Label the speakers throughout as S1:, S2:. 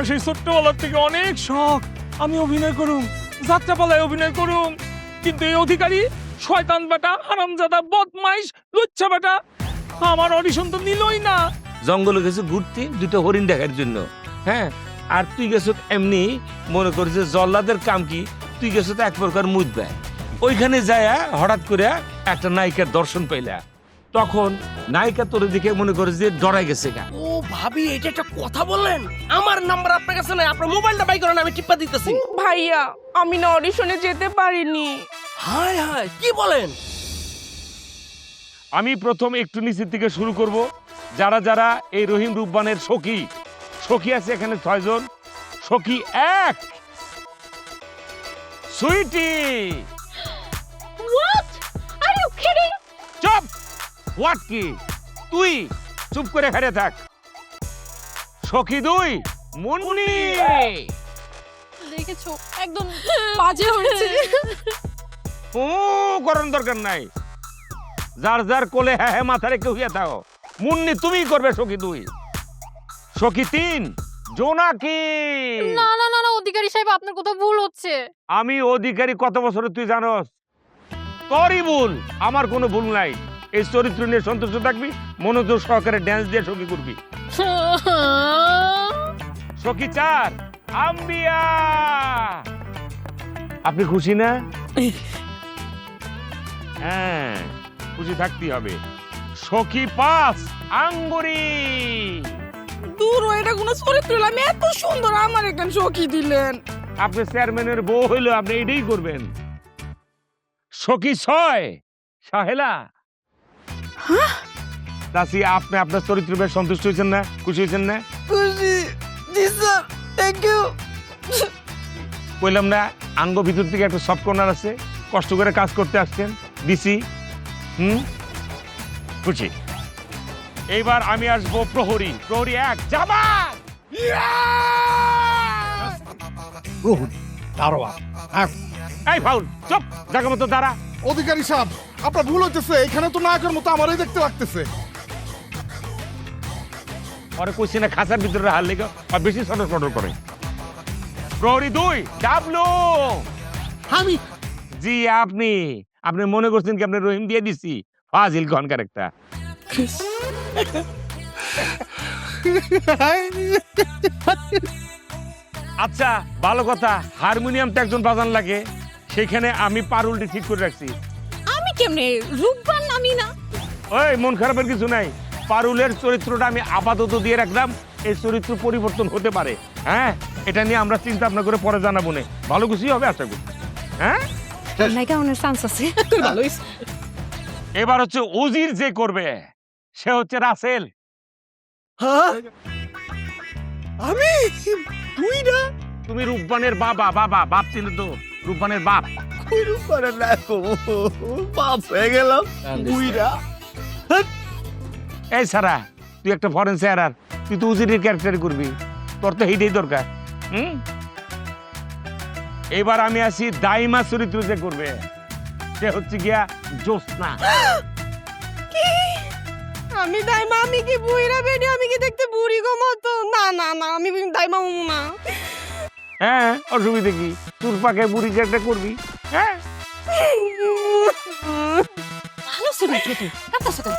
S1: আমার সেই ছোট্টবেলার থেকে অনেক শখ আমি অভিনয় করুম, যাত্রাপালায় অভিনয় করুম, কিন্তু এই অধিকারী শয়তান বেটা, হারামজাদা, বদমাইশ, লুচ্ছা বেটা আমার অডিশন তো নিলই না।
S2: জঙ্গলে গেছে ঘুরতে দুটো হরিণ দেখার জন্য, হ্যাঁ, আর তুই গেছ এমনি মনে করিস যে জল্লাদের কাম কি, তুই গেছ তো এক প্রকার মুদবে। ওইখানে যায় হঠাৎ করে একটা নায়িকার দর্শন পাইলা, তখন নায়িকা তোর দিকে মনে করিস যে ডরাই গেছে গা।
S3: ও ভাবি, এটা একটা কথা বললেন? আমার নাম্বার আপনার কাছে নাই, আপনার মোবাইলটা বাই করেন, আমি টিপা দিতেছি।
S4: ভাইয়া আমি না অডিশনে যেতে পারিনি।
S3: হায় হায়, কি বলেন?
S2: আমি প্রথম একটু নিচের থেকে শুরু করব। যারা যারা এই রহিম রূপবানের সখী, সখী আছে এখানে 6 জন। সখী 1 Sweety.
S4: What? Are you kidding?
S2: চুপ! হোয়াট কি? তুই চুপ করে খেড়ে থাক। সখী 2 মুন্নি।
S4: দেখেছো একদম বাজে হয়েছে।
S2: ও করার দরকার নাই, যার যার কোলে হ্যাঁ হ্যাঁ মাথা রেখে হইয়া থাকো। মুন্নি তুমি করবে সখী 2। সখী 3 জোনাকি।
S5: না না না না, অধিকারী সাহেব আপনার কোথাও ভুল হচ্ছে।
S2: আমি অধিকারী কত বছরে তুই জানোস? তোরই ভুল, আমার কোনো ভুল নাই। এই চরিত্র নিয়ে সন্তুষ্ট থাকবি, মনোযোগ সহকারে ড্যান্স দিয়ে সখী করবি। সখী 4 আম্বিয়া। আপনি খুশি না? হ্যাঁ, খুশি থাকতেই হবে। সখী 5 আঙ্গুরি।
S4: দূর এটা কোনো চরিত্র না, আমি এত সুন্দর আমার এখানে সখী দিলেন।
S2: আপনি চেয়ারম্যানের বউ হইলো, আপনি এটাই করবেন। সখী 6 সাহেলা। দাসি, আপনি আপনার চরিত্র বেশ সন্তুষ্ট হয়েছেন না? খুশি হয়েছেন না?
S4: খুশি। জি স্যার, থ্যাংক ইউ।
S2: কইলাম না আঙ্গ ভিতর থেকে একটা সফট কর্নার আছে, কষ্ট করে কাজ করতে আসছেন, দিছি। খুশি। এইবার আমি আসবো প্রহরী। প্রহরী 1 জামাত। এই ফাউল, চুপ, জায়গা মতো দাঁড়া।
S6: অধিকারী সাহেব, আপনার ভুল হইতেছে, এখানে তো নায়কের মতো আমারই দেখতে লাগতেছে।
S2: পরে কইছি না খাঁচার ভিতরে হার লেগে আর বেশি সটর সটর করে। প্রহরী 2 ডাবলু।
S6: আমি
S2: জি আপনি আপনি মনে করছেন কি আপনি রহিম দিয়ে দিছি? ফাজিল ঘনকার একটা। আচ্ছা ভালো কথা, হারমোনিয়াম তো একজন বাজান লাগে, সেখানে আমি পারুলটি ঠিক করে রাখছি।
S4: আমি কেমনে রূপবান আমি না?
S2: ওই মন খারাপের কিছু নাই, পারুলের চরিত্রটা আমি আপাতত দিয়ে রাখলাম, এই চরিত্র পরিবর্তন হতে পারে। হ্যাঁ, এটা নিয়ে আমরা চিন্তা ভাবনা করে পরে জানাবো না, ভালো কিছুই হবে আশা করি। হ্যাঁ,
S5: নায়িকা অনেক চান্স আছে।
S4: ভালোই।
S2: এবার হচ্ছে উজির যে করবে, সে হচ্ছে রাসেল।
S3: হ্যাঁ, আমি তুই না?
S2: তুমি রূপবানের বাবা। বাপ ছিল তো, রূপবানের বাপ।
S3: কইরু করে না, বাপ হয়ে গেলাম বুইরা।
S2: এই সারা, তুই একটা ফরেন চেয়ারার, তুই তো উজিরের ক্যারেক্টার করবি, তোর তো এইটাই দরকার। এবার আমি আসি দাইমা চরিত্র যে করবে, সে হচ্ছে গিয়া জ্যোৎস্না।
S4: আমি দাইমা, আমি কি বুইরা বেডি, আমি কি দেখতে বুড়ি গো মতো? না না না, আমি দাইমা না।
S2: হ্যাঁ, অসুবিধা কি, তোর পাকে বুড়ি ক্যারেক্টার করবি। হ্যাঁ,
S5: ভালো চরিত্র তো, কাঁদতাছো কেন?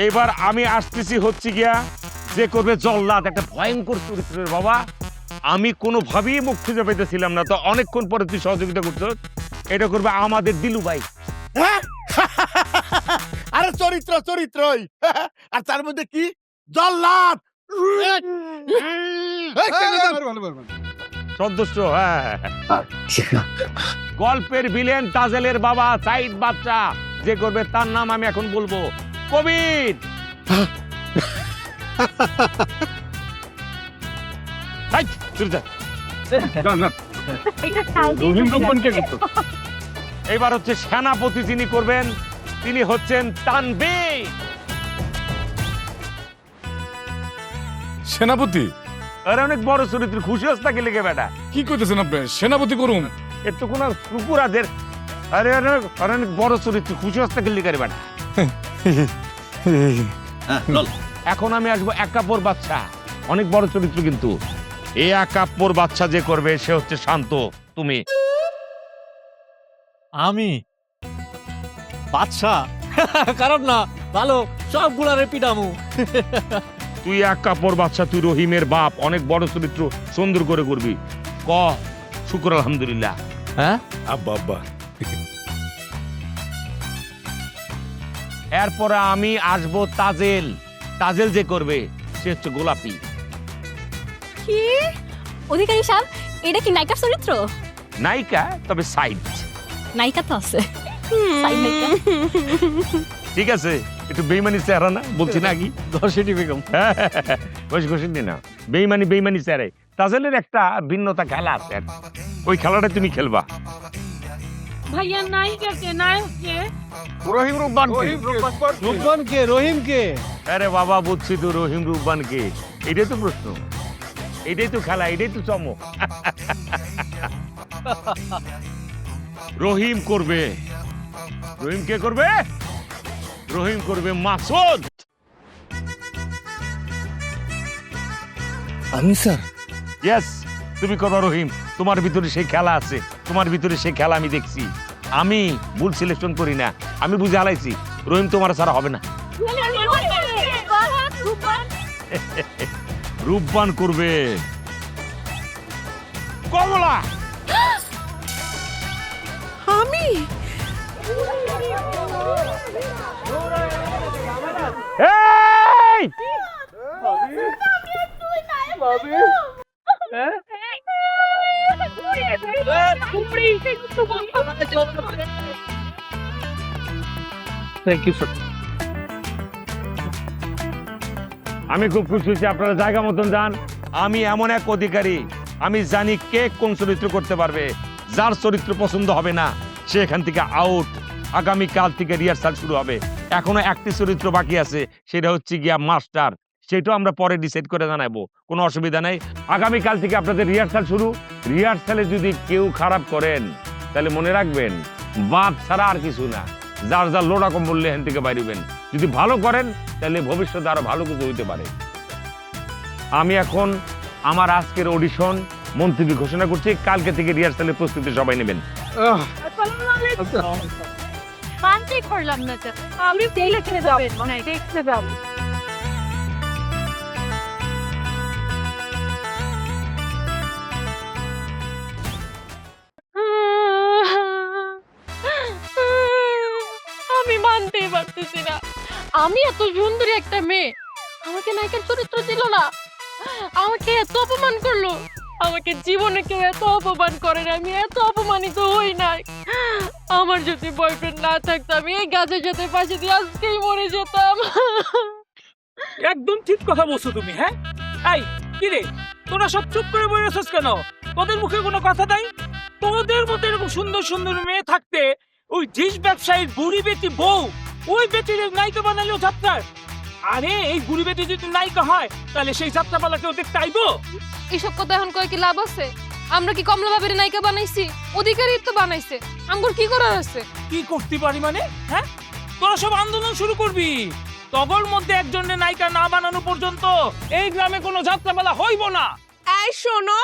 S2: এইবার আমি আসতেছি হচ্ছে গিয়া যে করবে জল্লাদ, একটা ভয়ঙ্কর চরিত্রের বাবা। আমি কোনোভাবেই মুখ খুঁজে পাইতেছিলাম না, তো অনেকক্ষণ পরে তুই সহযোগিতা করছ। এটা করবে আমাদের দিলু ভাই।
S6: আরে চরিত্রই আর তার মধ্যে কি জল্লাদ।
S2: সন্তুষ্ট? হ্যাঁ। গল্পের ভিলেন তাজেলের বাবা সাইদ বাচ্চা যে করবে, তার নাম আমি এখন বলবো কবির। এই, চলে যা। এবার হচ্ছে সেনাপতি যিনি করবেন, তিনি হচ্ছেন তানভীর।
S1: সেনাপতি?
S2: আরে অনেক বড় চরিত্র, খুশি হস না গেলে বেটা?
S1: কি করতেছেন আপনি? সেনাপতি করুন।
S2: এর তো কোন কুকুর আদের। আরে অনেক বড় চরিত্র, খুশি হস না গেলে বেটা? এখন আমি আসবো একাপর বাচ্চা, অনেক বড় চরিত্র কিন্তু। এ একাপ্পর বাচ্চা যে করবে সে হচ্ছে শান্ত, তুমি।
S7: আমি বাদশা খারাপ না, ভালো, সবগুলারে পিটামু।
S2: তুই এক কাপড় বাচ্চা, তুই রহিমের বাপ, অনেক বড় চরিত্র, সুন্দর করে করবি। ক শুকর আলহামদুলিল্লাহ।
S7: হ্যাঁ
S6: আব্বা আব্বা
S2: এরপরে আমি আসবো তাজেল। তাজেল যে করবে সে হচ্ছে গোলাপি।
S5: কি অধিকারী সাহেব, এটা কি নায়িকার চরিত্র?
S2: নায়িকা, তবে সাইড।
S5: নায়িকা তো আছে, সাইড নায়িকা।
S2: ঠিক আছে, একটু বেইমানি চেহারা না, বলছি নাকি?
S7: দর্শনী বেগম।
S2: বসে বসেন না, বেইমানি বেইমানি চেহারে। তাজেলের একটা ভিন্নতা খেলা আছে, ওই খেলাটা তুমি খেলবা।
S5: ভাইয়া নায়িকা কে, নায়ক কে?
S6: রহিম রুব্বান
S7: রূপবান কে, রহিম কে?
S2: আরে বাবা, বুঝছি তো রহিম রুব্বান কে। এটাই তো প্রশ্ন, এটাই তো খেলা, এটাই তো চমক। রহিম করবে। রহিম কে করবে? রহিম করবে মাসুদ।
S6: আমি স্যার?
S2: ইয়েস, তুমি করবা রহিম। তোমার ভিতরে সেই খেলা আছে, তোমার ভিতরে সেই খেলা আমি দেখছি। আমি ভুল সিলেকশন করি না, আমি বুঝে হালাইছি রহিম তোমার ছাড়া হবে না। রূপবান করবে কমলা।
S4: আমি
S2: এই!
S7: Thank you sir.
S2: আমি খুব খুশি হয়েছি, আপনারা জায়গা মতন যান। আমি এমন এক অধিকারী, আমি জানি কে কোন চরিত্র করতে পারবে। যার চরিত্র পছন্দ হবে না সে এখান থেকে আউট। আগামী কাল থেকে রিহার্সাল শুরু হবে। এখনো একটি চরিত্র বাকি আছে, সেটা হচ্ছে গিয়া মাস্টার। সেটাও আমরা পরে ডিসাইড করে জানাবো, কোনো অসুবিধা নাই। আগামী কাল থেকে আপনাদের রিহার্সাল শুরু। রিহার্সালে যদি কেউ খারাপ করেন তাহলে মনে রাখবেন বাদ ছাড়া আর কিছু না। যার যার লোড়া কম্বল এখান থেকে বাইরবেন। যদি ভালো করেন তাহলে ভবিষ্যতে আরো ভালো কিছু হইতে পারে। আমি এখন আমার আজকের অডিশন মন্তব্য ঘোষণা করছি। কালকে থেকে রিহার্সালের প্রস্তুতি সবাই নেবেন।
S5: মানতে করলাম না তো, আমি দেখতে যাবেন, মানে দেখতে যাব। আমি মানতেই পারতেছি না, আমি এত সুন্দরী একটা মেয়ে, আমাকে নায়িকার চরিত্র দিল না, আমাকে এত অপমান করলো। আমাকে জীবনে কেউ এত অপমান করে না, আমি এত অপমানিত হই নাই। আমার যদি বয়ফ্রেন্ড না থাকতো আমি এই গাছের সাথে পাশে দিয়ে আজকেই মরে যেতাম।
S1: একদম ঠিক কথা বলছো তুমি। হ্যাঁ, এই কি রে, তোরা সব চুপ করে বসে আছিস কেন? তোদের মুখে কোনো কথা নাই? তোদের মতো এরকম সুন্দর সুন্দর মেয়ে থাকতে ওই ডিশ ব্যবসায়ীর বুড়ি বেটি বউ, ওই বেটির নায়িকা বানালো যাত্রার। আরে এই বুড়ি বেটি যদি নায়িকা হয় তাহলে সেই যাত্রাপালা কেউ দেখতে আইবো?
S5: এসব কথা এখন কয় কি লাভ আছে? আমরা কি কমলা ভাবির নায়িকা বানাইছি? অধিকারী তো বানাইছে, আমগর কি করার আছে?
S1: কি করতে পারি মানে? হ্যাঁ, তোরা সব আন্দোলন শুরু করবি। তগর মধ্যে একজনের নায়িকা না বানানো পর্যন্ত এই গ্রামে কোনো যাত্রাপালা হইব না।
S4: এই শোনো,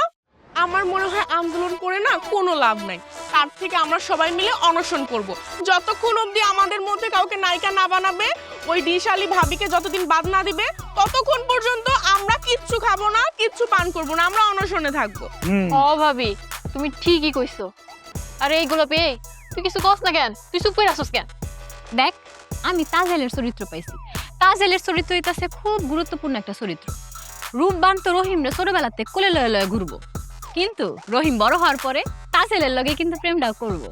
S4: আমার মনে হয় আন্দোলন করে না কোনো লাভ নাই। তার থেকে আমরা সবাই মিলে অনশন করব। যতক্ষণ অবধি আমাদের মধ্যে কাউকে নায়িকা না বানাবে, ওই ডিশালি ভাবিকে যতদিন বাদ না দিবে, ততক্ষণ পর্যন্ত আমরা কিচ্ছু খাবো না, কিচ্ছু পান করবো না, আমরা অনশনে থাকবো।
S5: ও ভাবি, তুমি ঠিকই কইছো। আরে এইগুলো পেয়ে তুই কিছু কস না কেন? তুই চুপ করে আসছ কেন? দেখ, আমি তাজেলের চরিত্র পাইছি। তাজেলের চরিত্র হইতাছে খুব গুরুত্বপূর্ণ একটা চরিত্র। রূপবান তো রহিমরে ছোটবেলাতে কোলে লয়ে লয়ে ঘুরবো, কিন্তু রহিম বড় হওয়ার পরে তাজেলের লগে কিন্তু প্রেমটাও করবো।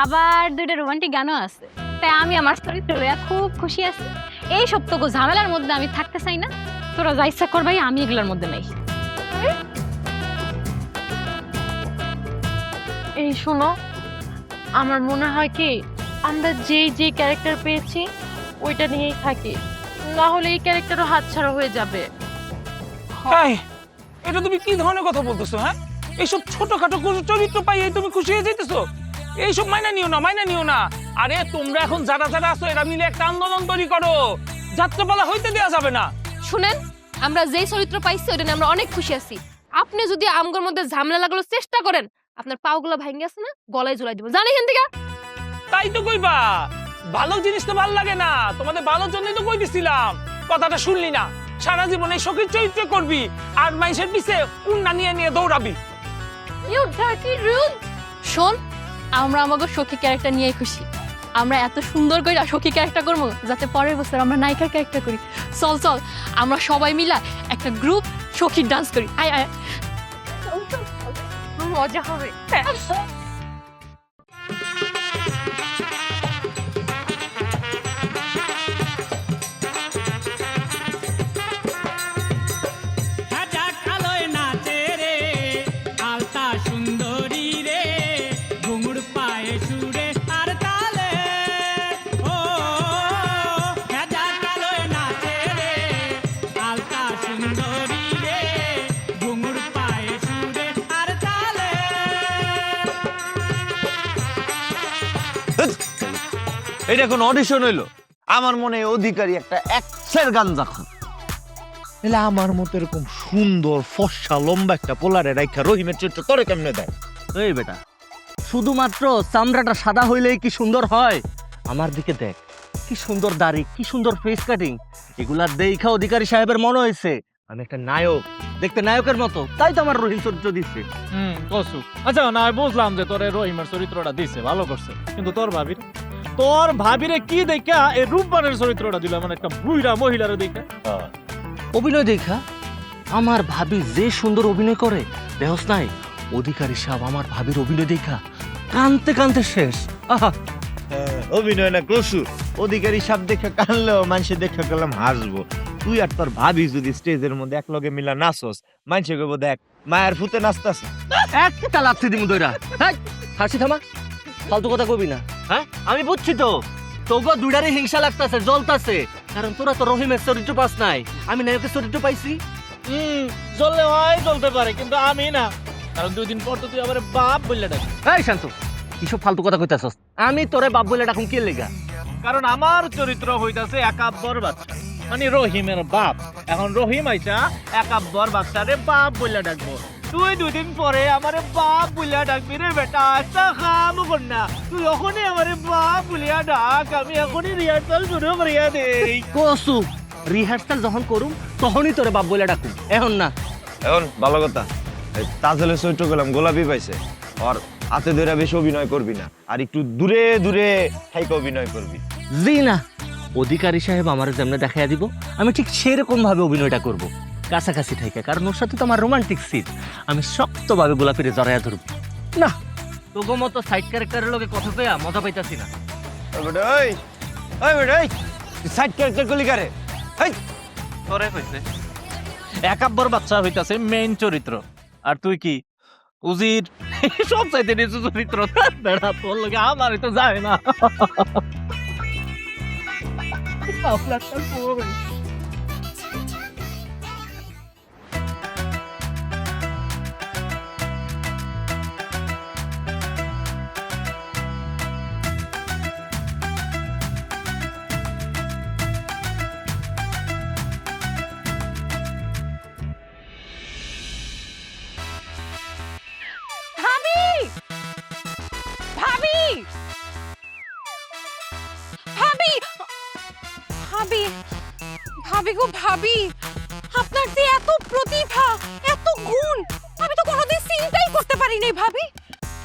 S5: আবার দুইটা রোমান্টিক গানও আছে। তাই আমি আমার চরিত্র লইয়া খুব খুশি আছি। এই সপ্তাহ ঝামেলার মধ্যে আমি থাকতে চাই না। তোরা যা ইচ্ছা করবাই, আমি এগুলোর মধ্যে নাই।
S8: এই শোনো, আমার মনে হয় কি আমরা যে ক্যারেক্টার পেয়েছি ওইটা নিয়েই থাকি, না হলে এই ক্যারেক্টারও হাতছাড়া হয়ে যাবে।
S1: এই, এটা তুমি কি ধরনের কথা বলতেছো? হ্যাঁ, এইসব ছোটখাটো চরিত্র পাই তুমি খুশি হয়ে যেতেছো? এইসব মাইনা নিও না, মাইনা নিও না। আরে তোমরা এখন যারা যারা আছো এরা মিলে একটা আন্দোলন তৈরি করো, যাত্রাপালা হইতে দেওয়া যাবে না।
S5: শুনেন,
S8: আমরা যেই চরিত্র পাইছি ওটা নিয়ে আমরা অনেক খুশি আছি। আপনি যদি আমগোর মধ্যে ঝামেলা লাগানোর চেষ্টা করেন, আপনার পাগুলো ভাঙে আছে না, গলায় ঝুলাই দিব, জানি এখান থেকে।
S1: তাই তো কইবা, ভালো জিনিস তো ভালো লাগে না, তোমাদের ভালোর জন্যই তো কই দিছিলাম। কথাটা শুনলি না, সারা জীবন এই সখীর চরিত্র করবি আর মানুষের পিছে উন্না নিয়ে নিয়ে দৌড়াবি।
S8: You dirty rude. শোন, আমরা আমাকে সখী ক্যারেক্টার নিয়েই খুশি। আমরা এত সুন্দর করে সখী ক্যারেক্টার করবো যাতে পরের বছর আমরা নায়িকার ক্যারেক্টার করি। চল চল, আমরা সবাই মিলা একটা গ্রুপ সখীর ডান্স করি। আয় আয়, মজা হবে।
S6: এটা কোন অডিশন হইলো? আমার মনে হয় অধিকারী একটা এক্সের গান দেখা। এলে আমার মতো এরকম সুন্দর ফর্সা লম্বা একটা পোলারে রাইখা রহিমের চরিত্র তোরে কেমনে দেয়?
S3: এই বেটা, শুধুমাত্র চামড়াটা সাদা হইলেই কি সুন্দর হয়? আমার দিকে দেখ, কি সুন্দর দাড়ি, কি সুন্দর ফেস কাটিং। এগুলা দেখা অধিকারী সাহেবের মনে হয়েছে আমি একটা নায়ক, দেখতে নায়কের মতো, তাই তো আমার রহিম চরিত্র দিচ্ছে।
S7: কসু আচ্ছা, না আমি বুঝলাম যে তোর রহিমের চরিত্রটা দিছে, ভালো করছে, কিন্তু তোর ভাবিরে কি দেখা এই রূপবানের চরিত্রটা দিল, মানে একটা বুইড়া মহিলার দেখা।
S3: অভিনয় দেখা আমার ভাবি যে সুন্দর অভিনয় করে, দেহস নাই অধিকারী সাহেব আমার ভাবির অভিনয় দেখা কানতে কানতে শেষ। আহা,
S6: অভিনয় না কসু, অধিকারী সাহেব দেখে কানলেও মানুষে দেখে গেলাম হাসবো। তুই আর তোর ভাবি যদি স্টেজের মধ্যে এক লগে মিলা নাচস, মানুষে কইব দেখ মায়ের ফুতে নাচতাছে।
S3: একটা লাথি দিমু দইরা। হেই, হাসি থামা, ফালতু কথা কবি না। হ্যাঁ, আমি বুঝছি তো তোগো দুইটারে হিংসা লাগতাছে, জ্বলতাছে, কারণ তোরা তো রহিমের চরিত্র পাস নাই, আমি নায়কের চরিত্র পাইছি।
S7: জ্বললে হয় জ্বলতে পারে, কিন্তু আমি না, কারণ 2 দিন পর তো তুই আমার বাপ বললে ডাক।
S3: এই শান্ত, কিসব ফালতু কথা কইতাছস? আমি তোরে বাপ বলে ডাকুম কি লেগা?
S7: কারণ আমার চরিত্র হইতাছে একাব্বর বাচ্চা, মানে রহিমের বাপ। এখন রহিম আইসা একাব্বর বাচ্চারে বাপ বলে ডাকবো, তুই 2 দিন পরে আমারে বাপ বলিয়া ডাকবি রে বেটা। আচ্ছা খামু কন্যা, তুই এখনই আমারে বাপ বলিয়া ডাক, আমি এখনই রিহার্সাল শুরু করিয়া দেই।
S3: কসু, রিহার্সাল যখন করুম তখনই তোরে বাপ বলে ডাকুম, এখন না।
S6: এখন ভালো কথা, তাজেলের চরিত্র গেলাম গোলাপি পাইছে, আর হাতে ধরে বেশি অভিনয় করবি না, আর একটু দূরে দূরে থাইকে অভিনয় করবি।
S3: জি না, অধিকারী সাহেব আমার যেমন দেখাইয়া দিব আমি ঠিক সেরকম ভাবে অভিনয়টা করব, কাছাকাছি থেকে, কারণ ওর সাথে তো আমার রোমান্টিক সিন। আমি শক্তভাবে গোলাপিরে জড়াইয়া ধরব না। তোগো মতো সাইড ক্যারেক্টারের লগে কথা কইয়া মজা পাইতাছি না।
S6: সাইড ক্যারেক্টার গুলি কারে?
S7: তোরে কইছে একাব্বর বাচ্চা হইতাছে মেইন চরিত্র, আর তুই কি উজির সব চাইতে নিচু চরিত্র। বেড়া তোর লগে আমার তো যায় না।
S4: ভাবি, ভাবি, ভাবি, ভাবি, ভাবি গো ভাবি, আপনার যে এত প্রতিভা, এত গুণ, আমি তো কোনোদিন চিন্তাই করতে পারি নাই ভাবি।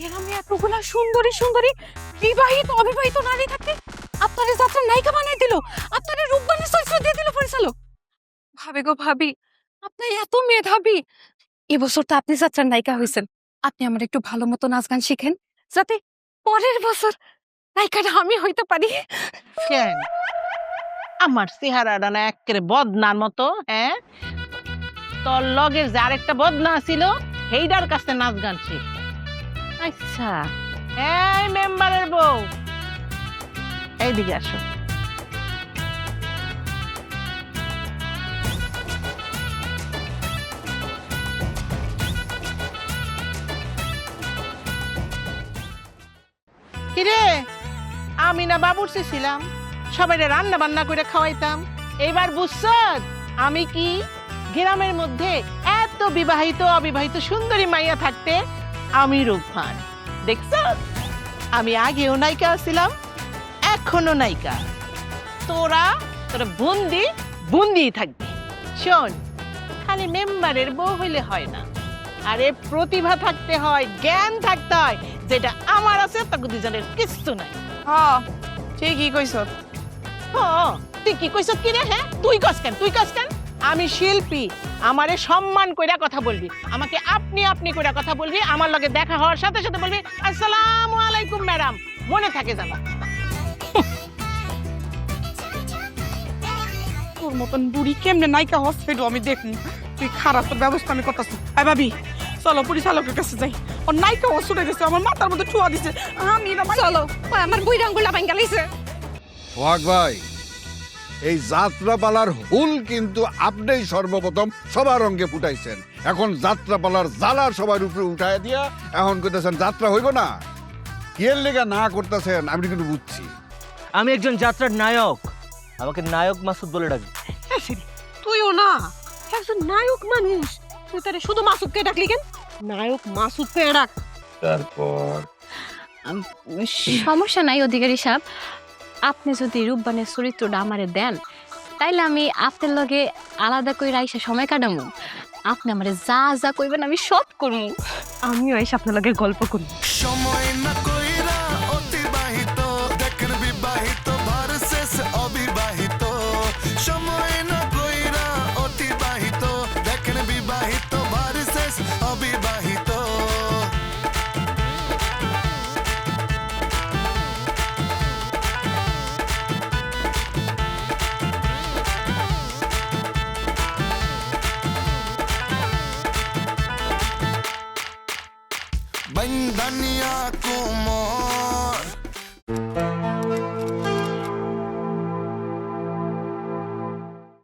S4: এরকম এতগুলা সুন্দরী সুন্দরী বিবাহিত অবিবাহিত নারী থাকতে আপনার যাত্রা নায়িকা বানাই দিল, আপনার রূপবানের চরিত্র দিয়ে দিল পরিচালক। ভাবি গো ভাবি, আপনি এত মেধাবী, এবছর তো আপনি যাত্রার নায়িকা হয়েছেন। আপনি আমার একটু ভালো মতো নাচ গান শিখেন, যাতে পরের বছর নায়িকাটা আমি হইতে পারি।
S9: কেন আমার চেহারাটা না একেবারে বদনার মতো? হ্যাঁ, তোর লগের যে আরেকটা বদনা ছিল সেইটার কাছে নাচ গান শিখ। আচ্ছা, এই মেম্বারের বউ, এইদিকে আসো। কিরে, আমি না বাবুর্চি ছিলাম, সবাই রান্না বান্না করে খাওয়াইতাম। এইবার বুঝছ আমি কি? গ্রামের মধ্যে এত বিবাহিত অবিবাহিত সুন্দরী মাইয়া থাকতে আমি রূপবান দেখছো? আমি আগেও নায়িকা ছিলাম, এখনো নায়িকা। তোরা তোরা বুন্দি থাকবি। শোন, খালি মেম্বারের বউ হইলে হয় না, আরে প্রতিভা থাকতে হয়, জ্ঞান থাকতে হয়, যেটা আমার আছে তাকে দুজনের কিচ্ছু নাই।
S4: হ্যাঁ ঠিকই কইছ।
S9: তুই কি কইছ কি রে? হ্যাঁ তুই কস কেন? আমি শিল্পী, আমারে সম্মান কইরা কথা বলবি, আমাকে আপনি আপনি কইরা কথা বলবি, আমার লগে দেখা হওয়ার সাথে সাথে বলবি আসসালামু আলাইকুম ম্যাডাম, মনে থাকে জানা।
S4: তোর মতন বুড়ি কেমনে নায়িকা হসপিটাল আমি দেখুন। তুই খারাপ তোর ব্যবস্থা আমি করতেছি। আই ভাবি চলো পরিচালকের কাছে যাই। ওর নায়িকা হসপিটাল গেছে, আমার মাথার মধ্যে ঠুয়া দিছে। আমি চলো,
S5: আমার বই রঙগুলা ভাঙ্গা লাইছে।
S10: সোহাগ ভাই, এই যাত্রাপালার হুল কিন্তু আপনিই সর্বপ্রথম সবার রঙে ফুটাইছেন। এখন যাত্রাপালার জ্বালা সবার উপরে উঠায় দিয়া এখন কইতেছেন যাত্রা হইব না। এর লেগা না করতেছেন আমি কিন্তু বুঝছি।
S3: আমি একজন যাত্রার নায়ক, আমাকে নায়ক মাসুদ বলে ডাকবি।
S4: তুইও না একজন নায়ক মানুষ, তুই তারে শুধু মাসুদকে ডাকলি কেন? নায়ক মাসুদকে ডাক।
S2: তারপর
S5: সমস্যা নাই অধিকারী সাহেব, আপনি যদি রূপবানের চরিত্রটা আমারে দেন তাইলে আমি আপনার লগে আলাদা করে আইসা সময় কাটামু। আপনি আমারে যা যা কইবেন আমি সব করবো।
S4: আমিও এসে আপনার লগে গল্প করি।
S11: সময় না কইরা অতিবাহিত দেখেন বিবাহিত ভার্সেস অবিবাহিত। সময় না কইরা অতিবাহিত দেখেন বিবাহিত ভার্সেস অবিবাহিত। बंधनिया को